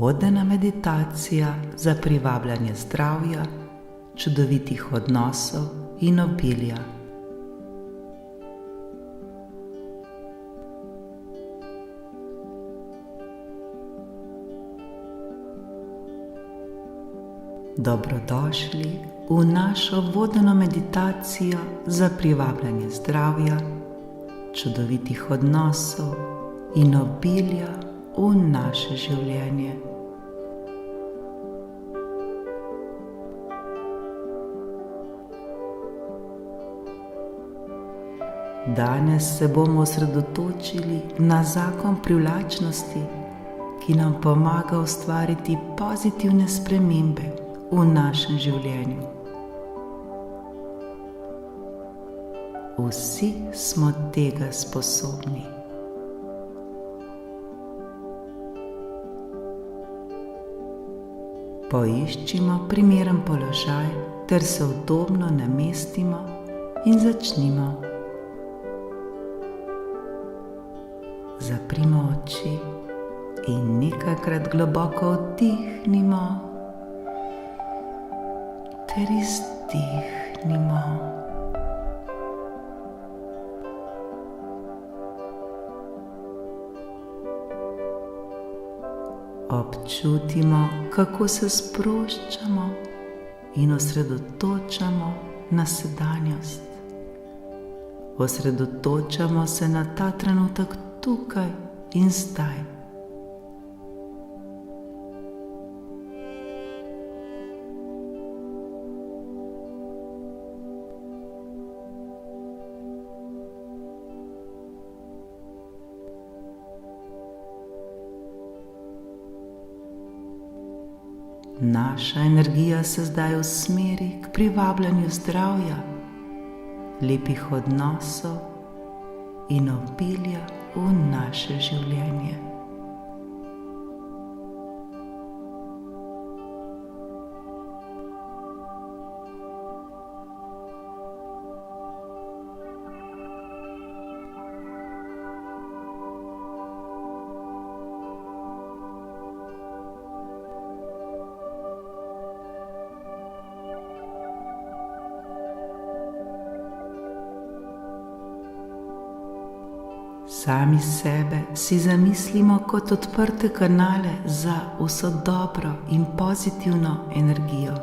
Vodena meditacija za privabljanje zdravja, čudovitih odnosov in obilja. Dobrodošli v našo vodeno meditacijo za privabljanje zdravja, čudovitih odnosov in obilja v naše življenje. Danes se bomo osredotočili na zakon privlačnosti, ki nam pomaga ustvariti pozitivne spremembe v našem življenju. Vsi smo tega sposobni. Poiščimo primeren položaj ter se udobno namestimo in začnimo. Zaprimo oči in nekajkrat globoko vdihnimo ter izdihnimo. Občutimo, kako se sproščamo in osredotočamo na sedanjost. Osredotočamo se na ta trenutek tukaj in zdaj. Naša energija se zdaj usmeri k privabljanju zdravja, lepih odnosov in obilja v naše življenje. Sami sebe si zamislimo kot odprte kanale za vso dobro in pozitivno energijo.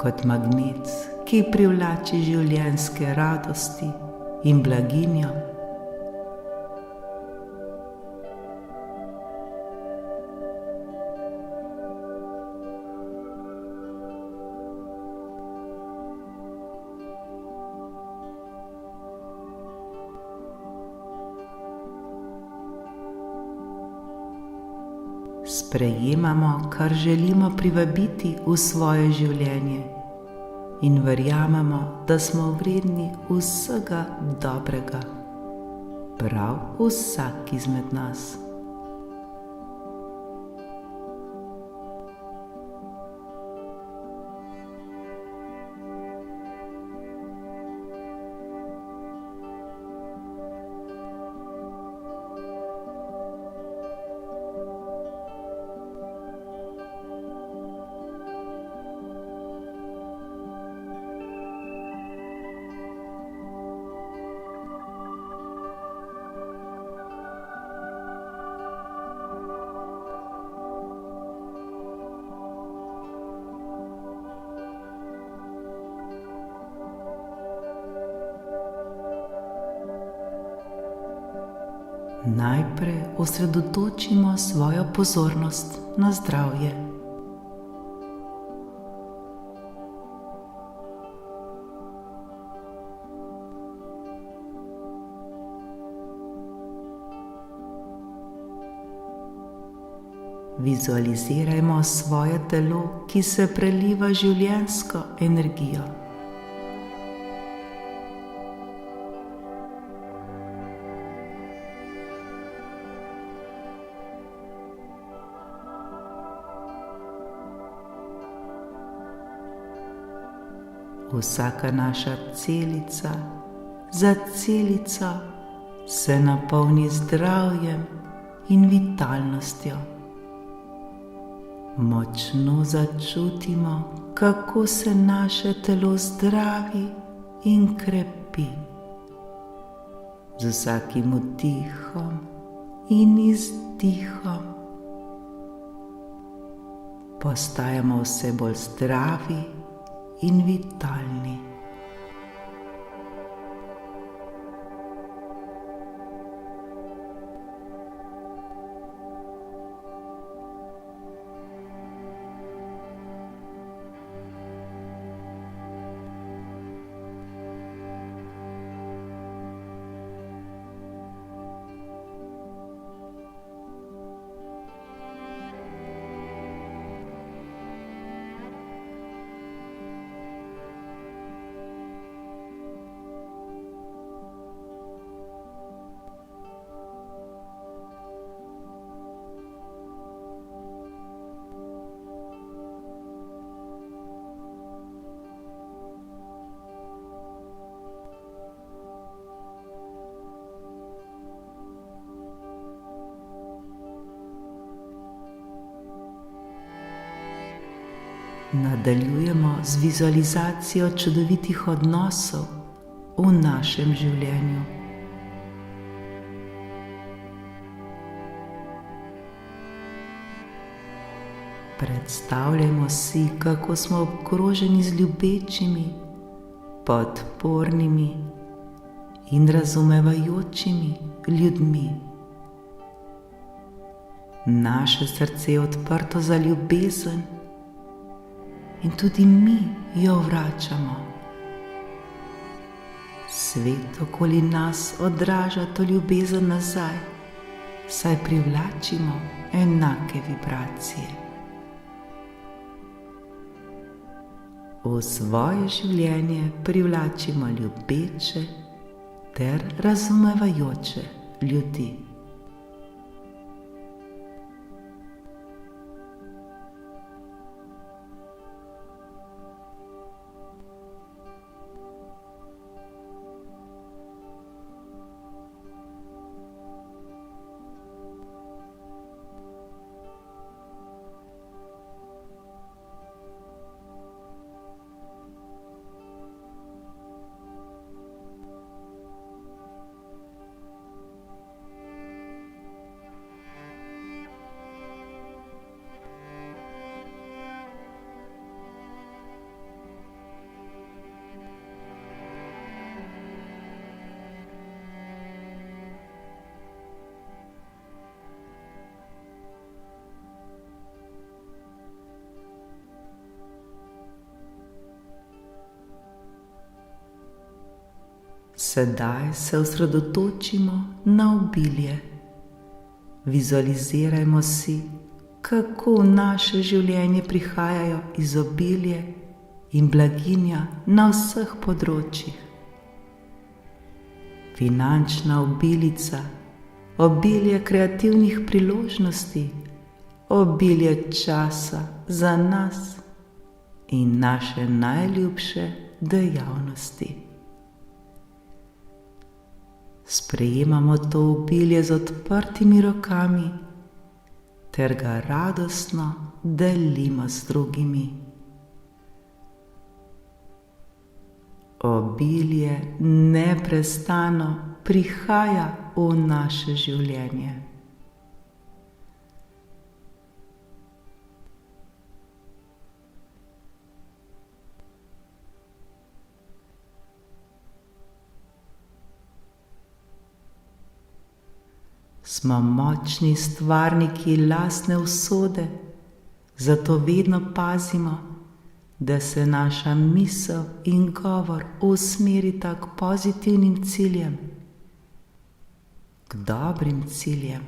Kot magnet, ki privlači življenjske radosti in blaginjo. Sprejemamo, kar želimo privabiti v svoje življenje in verjamemo, da smo vredni vsega dobrega, prav vsak izmed nas. Najprej osredotočimo svojo pozornost na zdravje. Vizualizirajmo svoje telo, ki se preliva življenjsko energijo. Vsaka naša celica za celico se napolni zdravjem in vitalnostjo. Močno začutimo, kako se naše telo zdravi in krepi. Z vsakim vdihom in izdihom postajamo vse bolj zdravi in vitalni. Nadaljujemo z vizualizacijo čudovitih odnosov v našem življenju. Predstavljajmo si, kako smo obkroženi z ljubečimi, podpornimi in razumevajočimi ljudmi. Naše srce je odprto za ljubezen in tudi mi jo vračamo. Svet okoli nas odraža to ljubezen nazaj, saj privlačimo enake vibracije. V svoje življenje privlačimo ljubeče ter razumevajoče ljudi. Sedaj se osredotočimo na obilje. Vizualizirajmo si, kako v naše življenje prihajajo izobilje in blaginja na vseh področjih. Finančna obilica, obilje kreativnih priložnosti, obilje časa za nas in naše najljubše dejavnosti. Sprejemamo to obilje z odprtimi rokami ter ga radostno delimo z drugimi. Obilje neprestano prihaja v naše življenje. Smo močni stvarniki lastne usode, zato vedno pazimo, da se naša misel in govor usmerita k pozitivnim ciljem, k dobrim ciljem.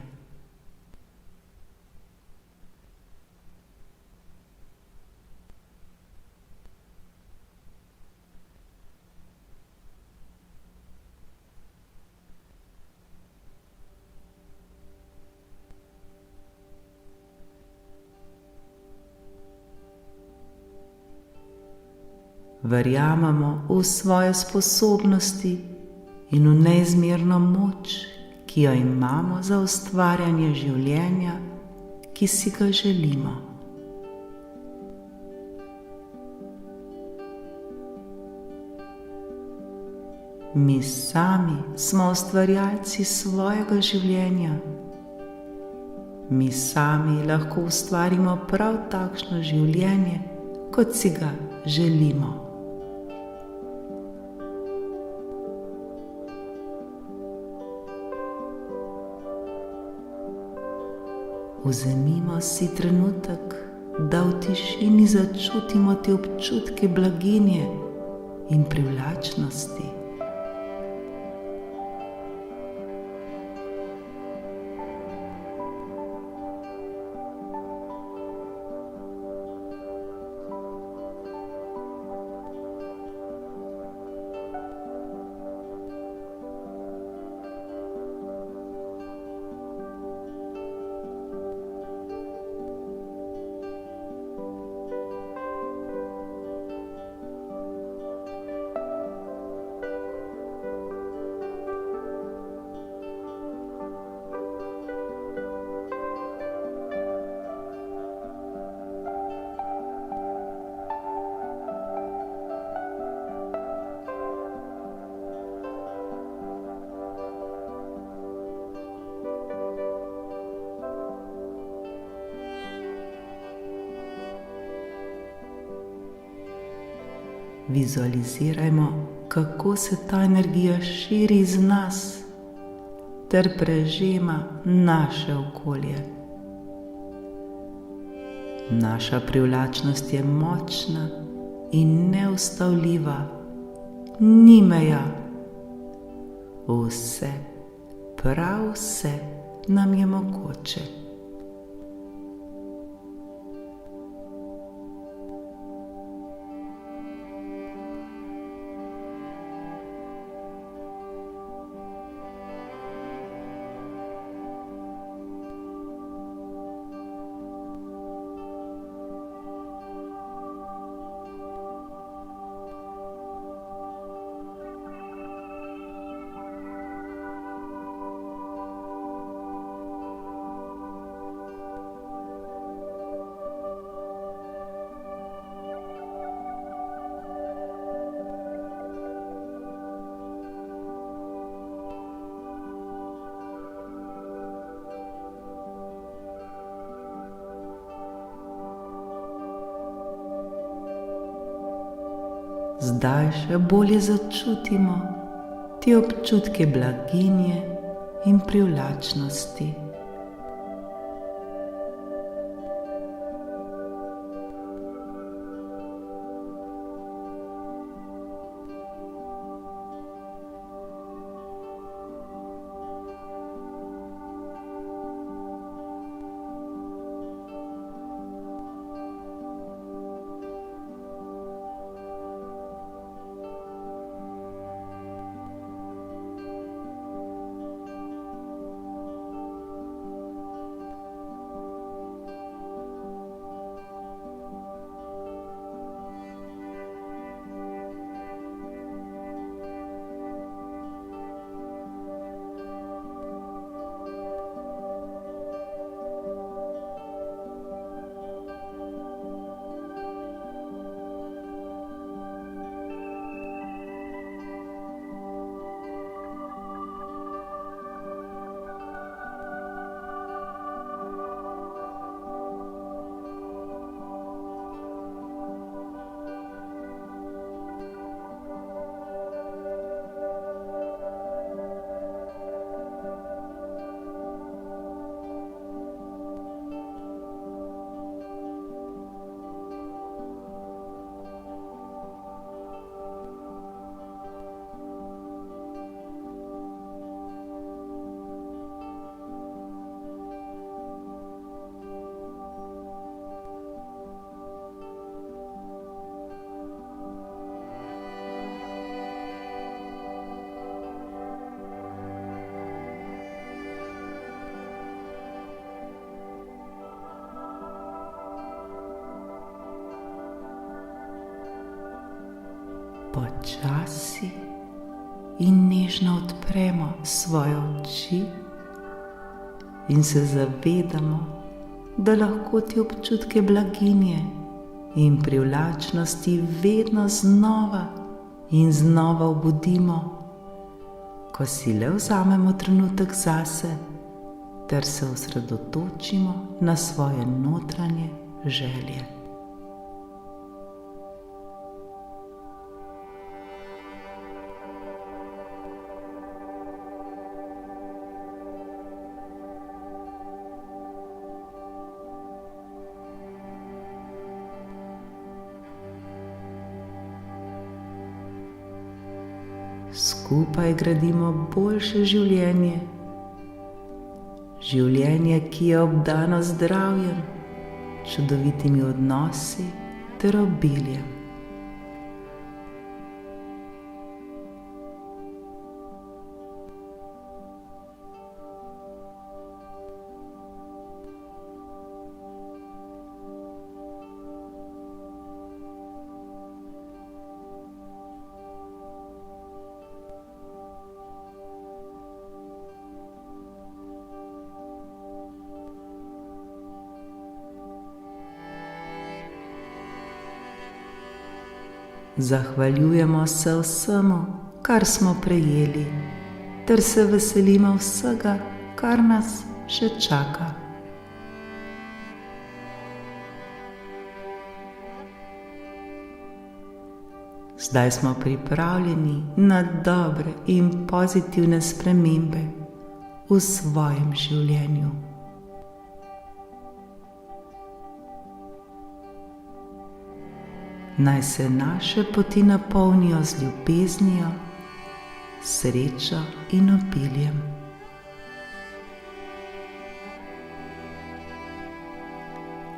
Verjamemo v svoje sposobnosti in v neizmerno moč, ki jo imamo za ustvarjanje življenja, ki si ga želimo. Mi sami smo ustvarjalci svojega življenja. Mi sami lahko ustvarimo prav takšno življenje, kot si ga želimo. Vzemimo si trenutek, da v tišini začutimo te občutke blaginje in privlačnosti. Vizualizirajmo, kako se ta energija širi iz nas ter prežema naše okolje. Naša privlačnost je močna in neustavljiva, ni meja. Vse, prav vse nam je mogoče. Zdaj še bolje začutimo te občutke blaginje in privlačnosti. Počasi in nežno odpremo svoje oči in se zavedamo, da lahko te občutke blaginje in privlačnosti vedno znova in znova obudimo ko si le vzamemo trenutek zase ter se osredotočimo na svoje notranje želje. Skupaj gradimo boljše življenje, življenje, ki je obdano z zdravjem, čudovitimi odnosi ter obiljem. Zahvaljujemo se vsemu, kar smo prejeli, ter se veselimo vsega, kar nas še čaka. Zdaj smo pripravljeni na dobre in pozitivne spremembe v svojem življenju. Naj se naše poti napolnijo z ljubeznijo, srečo in obiljem.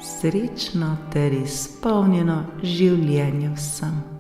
Srečno ter izpolnjeno življenje vsem.